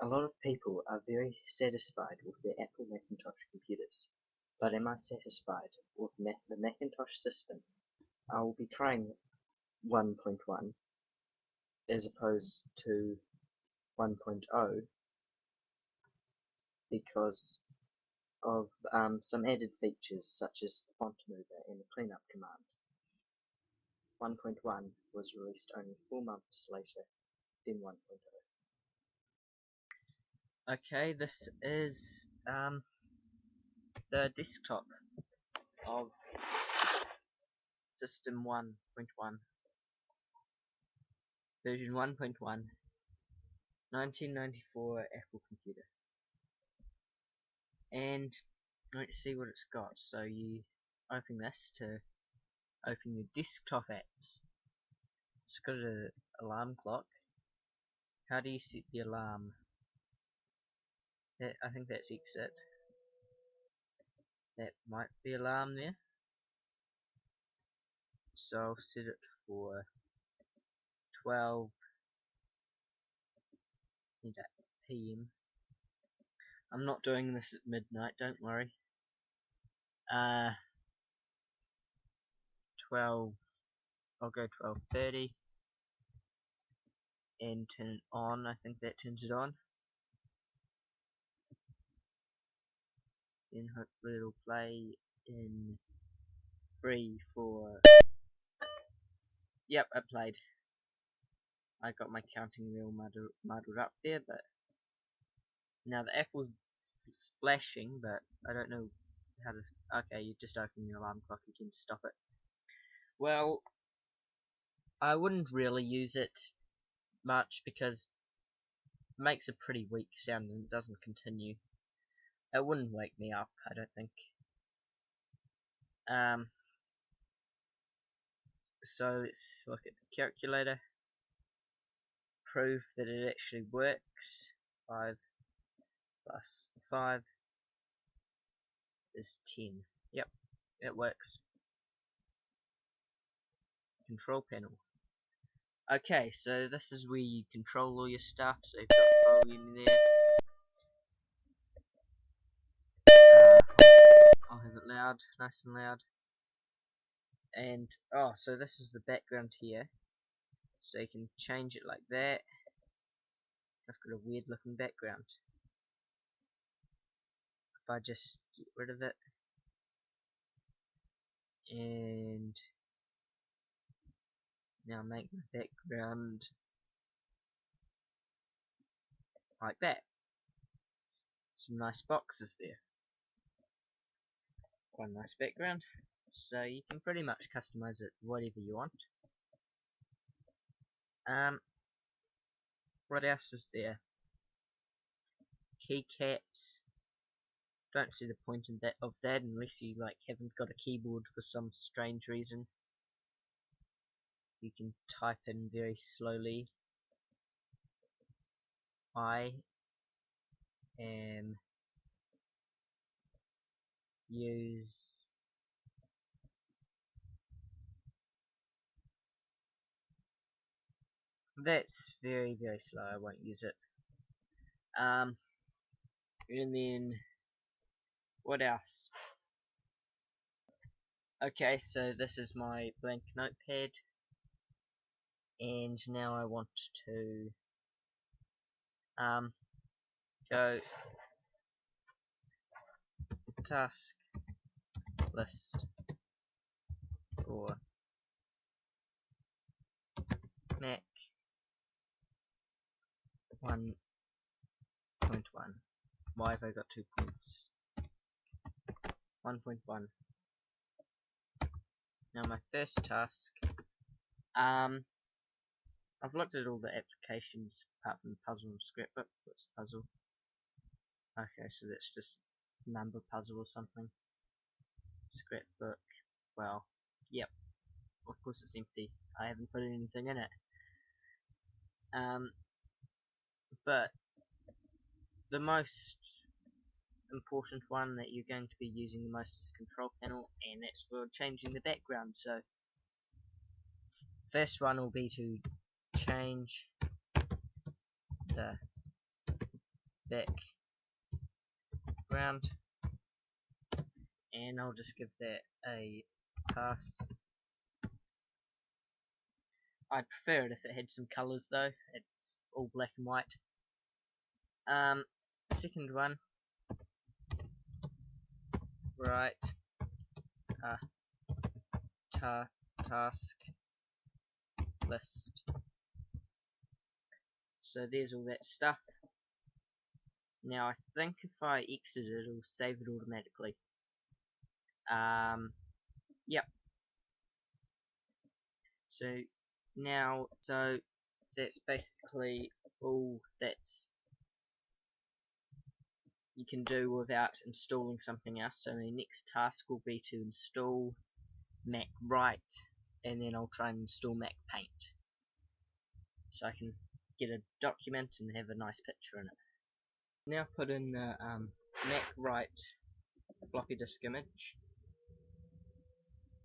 A lot of people are very satisfied with their Apple Macintosh computers, but am I satisfied with the Macintosh system? I will be trying 1.1 as opposed to 1.0 because of some added features such as the font mover and the cleanup command. 1.1 was released only 4 months later than 1.0. Okay, this is the desktop of System 1.1, version 1.1, 1994 Apple computer. And let's see what it's got. So you open this to open your desktop apps. It's got an alarm clock. How do you set the alarm? I think that's exit. That might be alarm there. So I'll set it for 12 PM. I'm not doing this at midnight, don't worry. 12, I'll go 12:30 and turn it on. I think that turns it on. Then hopefully it'll play in 3, 4. Yep, it played. I got my counting wheel muddled up there, but now the Apple's flashing, but I don't know how to. Okay, you just open the alarm clock again to stop it. Well, I wouldn't really use it much because it makes a pretty weak sound and it doesn't continue. It wouldn't wake me up, I don't think. So let's look at the calculator. Prove that it actually works. 5 plus 5 is 10. Yep, it works. Control panel. Okay, so this is where you control all your stuff. So you've got volume there. I'll have it loud, nice and loud. And so this is the background here. So you can change it like that. I've got a weird looking background. If I just get rid of it and now make my background like that. Some nice boxes there. One nice background. So you can pretty much customize it whatever you want. What else is there? Keycaps. Don't see the point in of that unless you haven't got a keyboard for some strange reason. You can type in very slowly. I am use that's very slow. I won't use it. And then what else? Okay, so this is my blank notepad, and now I want to go task list for Mac 1.1. Why have I got 2 points? 1.1. Now my first task, I've looked at all the applications apart from the puzzle and scrapbook. What's the puzzle? Okay, so that's just number puzzle or something. Scrapbook, well, yep, of course it's empty. I haven't put anything in it. But the most important one that you're going to be using the most is control panel, and that's for changing the background. So first one will be to change the background, and I'll just give that a pass. I'd prefer it if it had some colours though. It's all black and white. Second one, right, task list. So there's all that stuff. Now I think if I exit it, it'll save it automatically. Yep. So now, that's basically all that's you can do without installing something else. So the next task will be to install MacWrite, and then I'll try and install MacPaint, so I can get a document and have a nice picture in it. Now put in the MacWrite floppy disk image,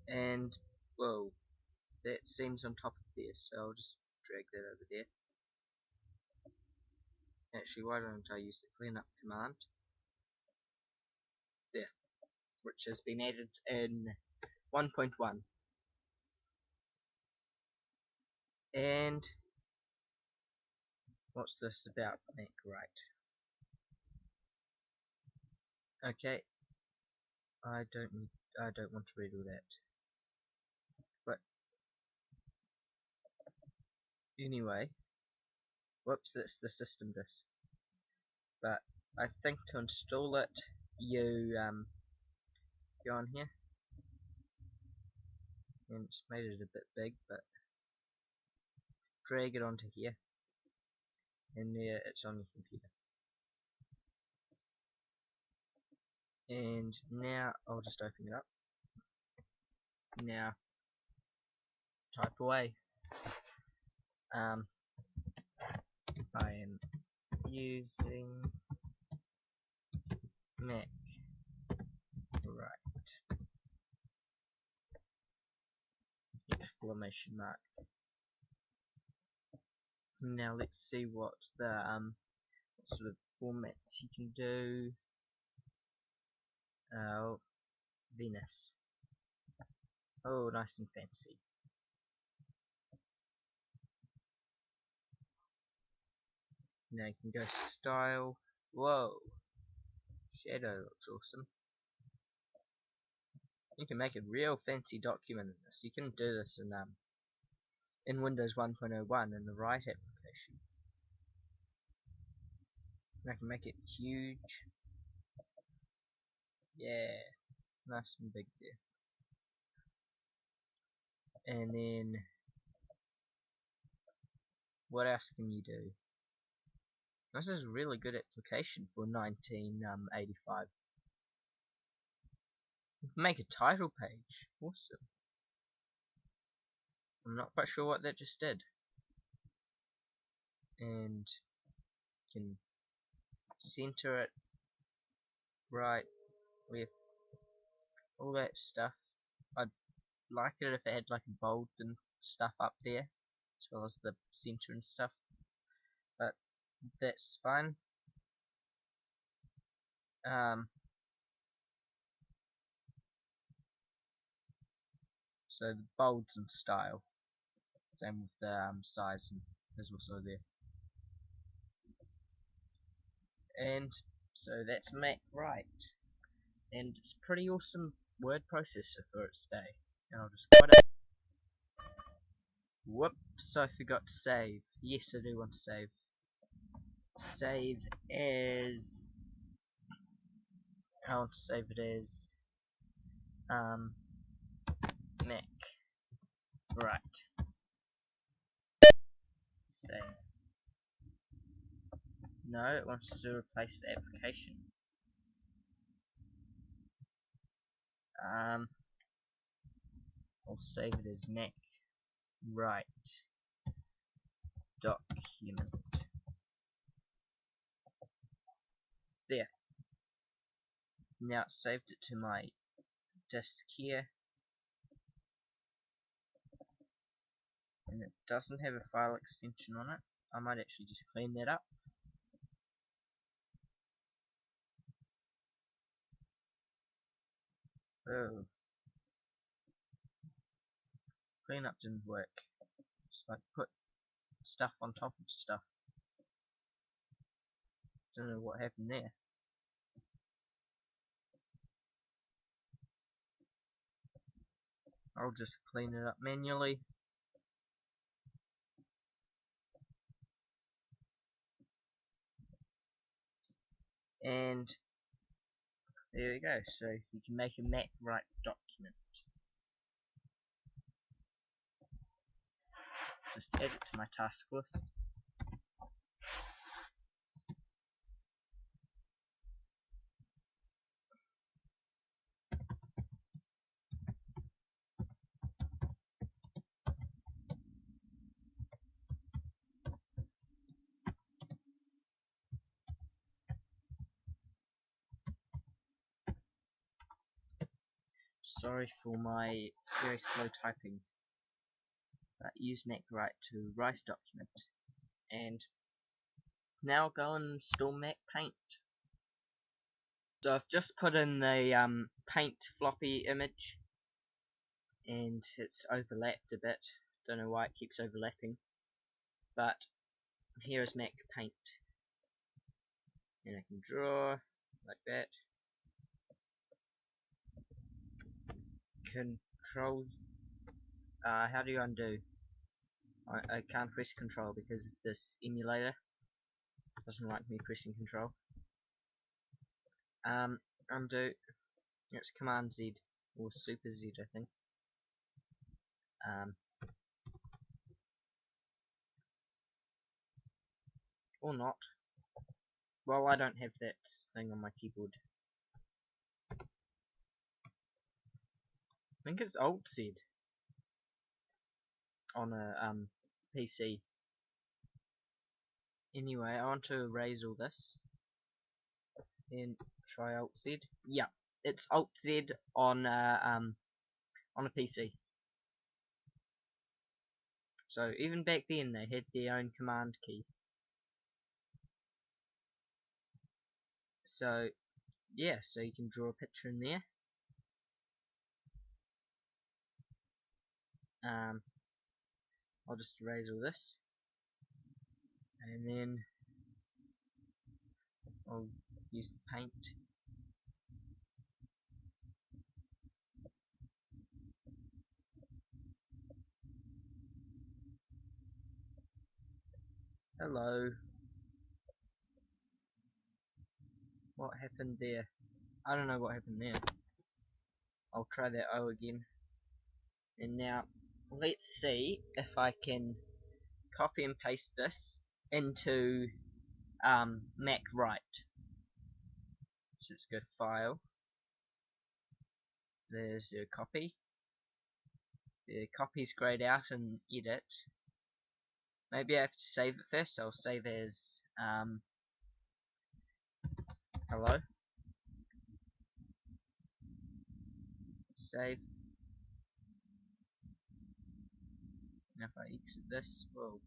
and whoa, that seems on top of there, so I'll just drag that over there. Actually, why don't I use the cleanup command? There, which has been added in 1.1. And what's this about MacWrite? Okay, I don't want to read all that. But anyway, whoops, that's the system disk. But I think to install it, you go on here, and it's made it a bit big, but drag it onto here, and there it's on your computer. And now I'll just open it up. Now type away. I am using MacWrite. Exclamation mark. Now let's see what the what sort of formats you can do. Oh, Venus. Oh, nice and fancy. Now you can go style. Whoa, shadow looks awesome. You can make a real fancy document in this. You can do this in Windows 1.01 in the Write application. And I can make it huge. Yeah, nice and big there. And then what else can you do? This is a really good application for 1985. You can make a title page. Awesome. I'm not quite sure what that just did. And you can center it, right, left, all that stuff. I'd like it if it had like a bold and stuff up there, as well as the center and stuff. But that's fine. So the bolds and style, same with the size, and is also there. And so that's MacWrite, and it's a pretty awesome word processor for its day. And I'll just quit it. Whoops, I forgot to save. Yes, I do want to save. Save as I want to save it as MacWrite. Save. No, it wants to replace the application. I'll save it as MacWrite document. There. Now it's saved it to my disk here, and it doesn't have a file extension on it. I might actually just clean that up. Oh, cleanup didn't work. Just like put stuff on top of stuff. Don't know what happened there. I'll just clean it up manually. And there we go. So you can make a MacWrite document. Just add it to my task list. Sorry for my very slow typing. But use MacWrite to write a document. And now go and install MacPaint. So I've just put in the paint floppy image, and it's overlapped a bit. Don't know why it keeps overlapping. But here is MacPaint, and I can draw like that. Control. How do you undo? I can't press control because this emulator doesn't like me pressing control. Undo. It's Command Z or Super Z, I think. Or not. Well, I don't have that thing on my keyboard. I think it's Alt Z on a PC. Anyway, I want to erase all this. Then try Alt Z. Yeah, it's Alt Z on a PC. So even back then they had their own command key. So yeah, so you can draw a picture in there. I'll just erase all this, and then I'll use the paint. Hello. What happened there? I don't know what happened there. I'll try that O again. And now let's see if I can copy and paste this into MacWrite. So let's go File. There's your copy. The copy's grayed out and Edit. Maybe I have to save it first. I'll save as hello. Save. Now if I exit this, whoa.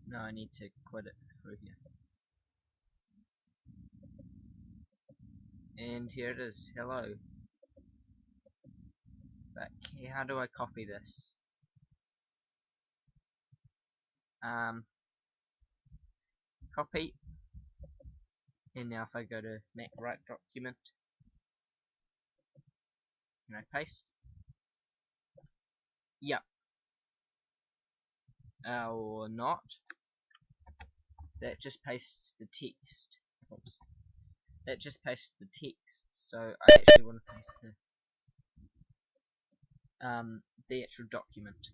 No, I need to quit it through here. And here it is, hello. But how do I copy this? Copy. And now if I go to MacWrite document, and I paste. Yep. Or not. That just pastes the text. Oops. That just pastes the text. So I actually want to paste the actual document.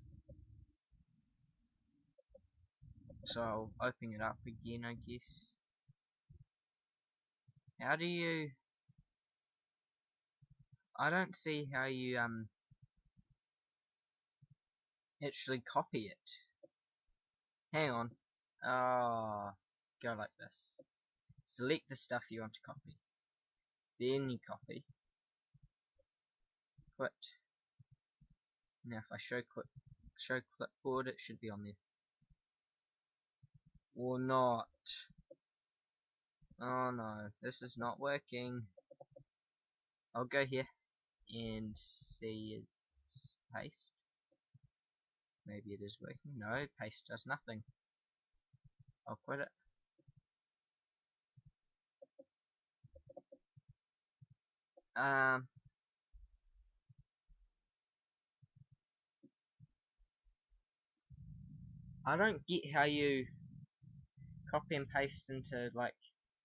So I'll open it up again, I guess. How do you? I don't see how you actually copy it. Hang on. Go like this. Select the stuff you want to copy. Then you copy. Quit. Now if I show clipboard, it should be on there. Or not. Oh no, this is not working. I'll go here and see it's paste. Maybe it is working. No, paste does nothing. I'll quit it. I don't get how you copy and paste into like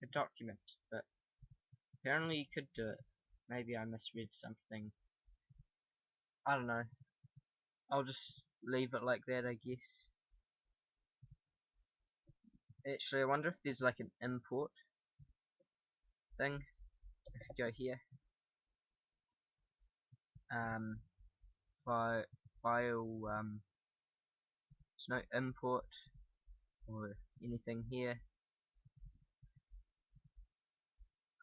a document, but apparently you could do it. Maybe I misread something. I don't know. I'll just leave it like that, I guess. Actually, I wonder if there's like an import thing. If you go here, file, there's no import or anything here,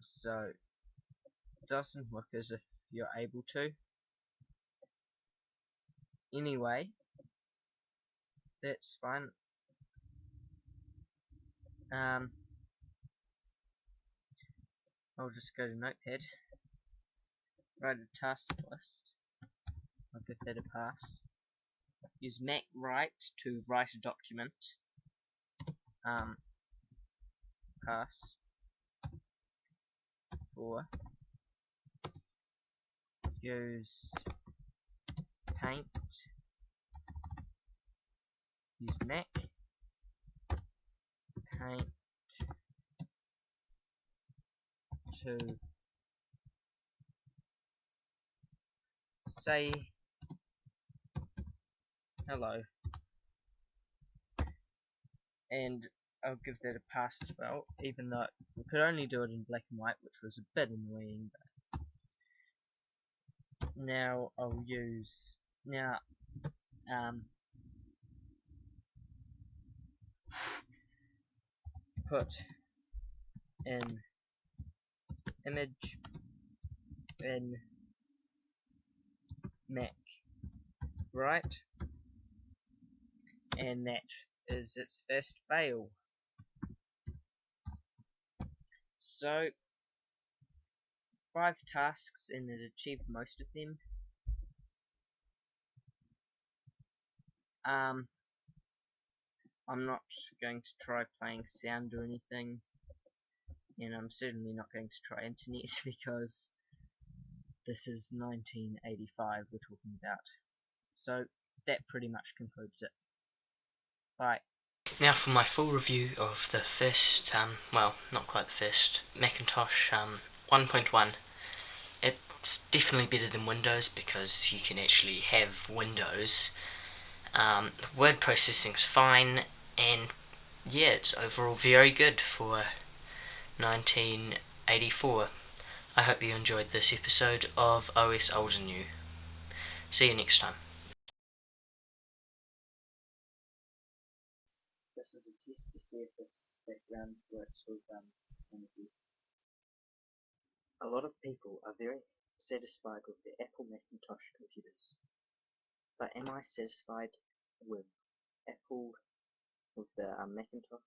so it doesn't look as if you're able to. Anyway, that's fine. I'll just go to Notepad, write a task list. I'll give that a pass. Use MacWrite to write a document. Pass. 4. Use Paint. Use MacPaint to say hello, and I'll give that a pass as well, even though we could only do it in black and white, which was a bit annoying. But now I'll use put an image in MacWrite, and that is its first fail. So 5 tasks, and it achieved most of them. I'm not going to try playing sound or anything, and I'm certainly not going to try internet because this is 1985 we're talking about. So that pretty much concludes it. Bye. Now for my full review of the first, well, not quite the first, Macintosh 1.1. It's definitely better than Windows because you can actually have Windows. Word processing's fine, and yeah, it's overall very good for 1984. I hope you enjoyed this episode of osOldInNew. See you next time. This is a test to see if this background works with Canopy. A lot of people are very satisfied with the Apple Macintosh computers, but am I satisfied with Apple, with the Macintosh?